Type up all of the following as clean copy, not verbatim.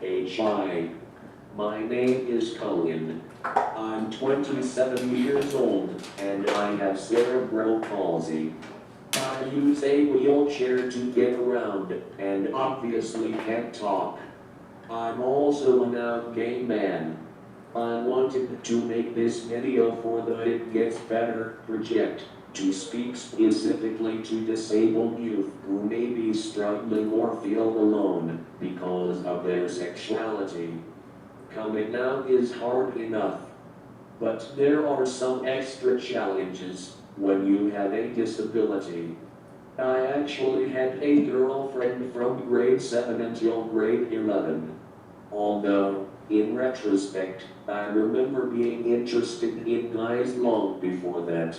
Hi, my name is Colin. I'm 27 years old and I have cerebral palsy. I use a wheelchair to get around and obviously can't talk. I'm also an out gay man. I wanted to make this video for the It Gets Better project to speak specifically to disabled youth who may be struggling or feel alone because of their sexuality. Coming out is hard enough, but there are some extra challenges when you have a disability. I actually had a girlfriend from grade 7 until grade 11. Although, in retrospect, I remember being interested in guys long before that.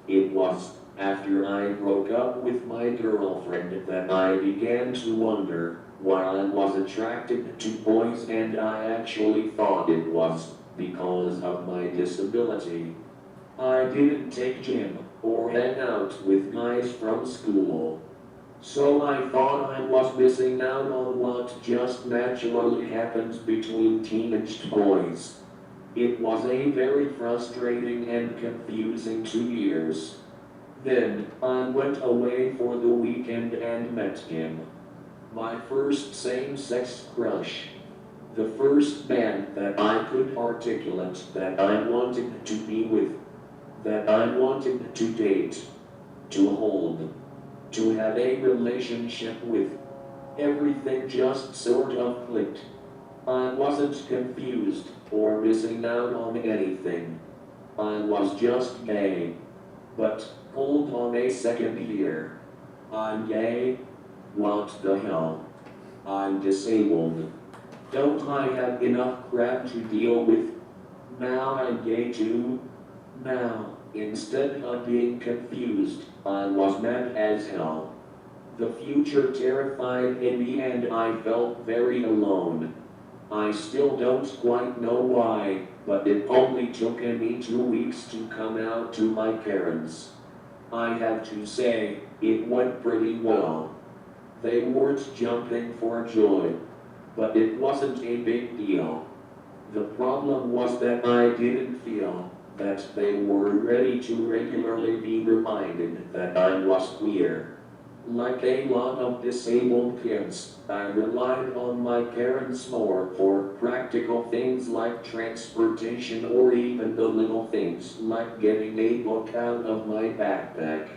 It was after I broke up with my girlfriend that I began to wonder why I was attracted to boys, and I actually thought it was because of my disability. I didn't take gym or hang out with guys from school. So I thought I was missing out on what just naturally happens between teenage boys. It was a very frustrating and confusing 2 years. Then, I went away for the weekend and met him. My first same-sex crush. The first man that I could articulate that I wanted to be with, that I wanted to date, to hold, to have a relationship with. Everything just sort of clicked. I wasn't confused or missing out on anything. I was just gay. But hold on a second here. I'm gay? What the hell? I'm disabled. Don't I have enough crap to deal with? Now I'm gay too? Now, instead of being confused, I was mad as hell. The future terrified me and I felt very alone. I still don't quite know why, but it only took me 2 weeks to come out to my parents. I have to say, it went pretty well. They weren't jumping for joy, but it wasn't a big deal. The problem was that I didn't feel that they were ready to regularly be reminded that I was queer. Like a lot of disabled kids, I relied on my parents more for practical things like transportation or even the little things like getting a book out of my backpack.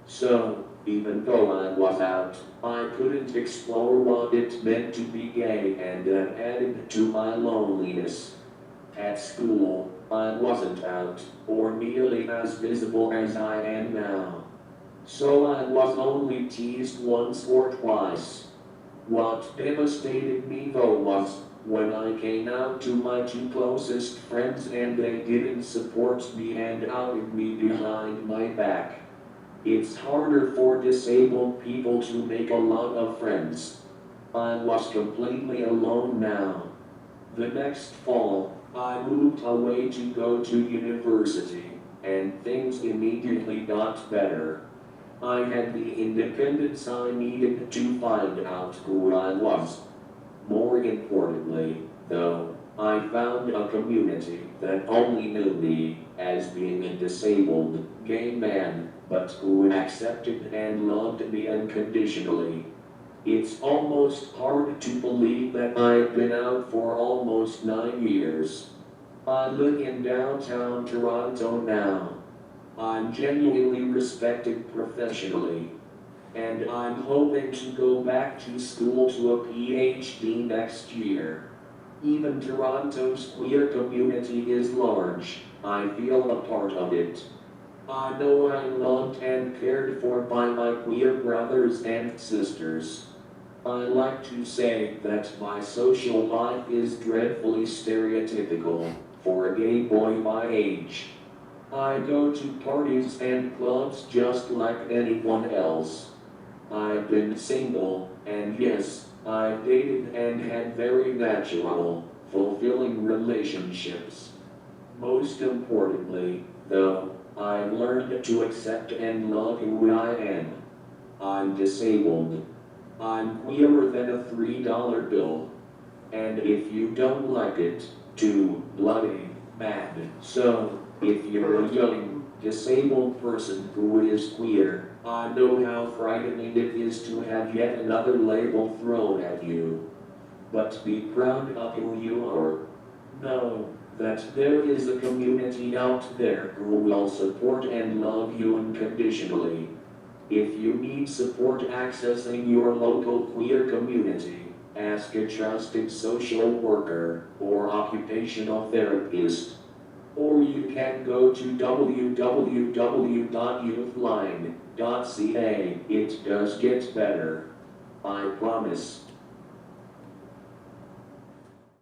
So, even though I was out, I couldn't explore what it meant to be gay, and that added to my loneliness. At school, I wasn't out, or nearly as visible as I am now. So I was only teased once or twice. What devastated me though was when I came out to my two closest friends and they didn't support me and outed me behind my back. It's harder for disabled people to make a lot of friends. I was completely alone now. The next fall, I moved away to go to university, and things immediately got better. I had the independence I needed to find out who I was. More importantly, though, I found a community that only knew me as being a disabled, gay man, but who accepted and loved me unconditionally. It's almost hard to believe that I've been out for almost 9 years. I live in downtown Toronto now. I'm genuinely respected professionally, and I'm hoping to go back to school to a PhD next year. Even Toronto's queer community is large. I feel a part of it. I know I'm loved and cared for by my queer brothers and sisters. I like to say that my social life is dreadfully stereotypical for a gay boy my age. I go to parties and clubs just like anyone else. I've been single, and yes, I've dated and had very natural, fulfilling relationships. Most importantly, though, I've learned to accept and love who I am. I'm disabled. I'm queerer than a $3 bill. And if you don't like it, too bloody mad. So, if you're a young, disabled person who is queer, I know how frightening it is to have yet another label thrown at you. But be proud of who you are. Know that there is a community out there who will support and love you unconditionally. If you need support accessing your local queer community, ask a trusted social worker or occupational therapist. Or you can go to www.youthline.ca. It does get better. I promise.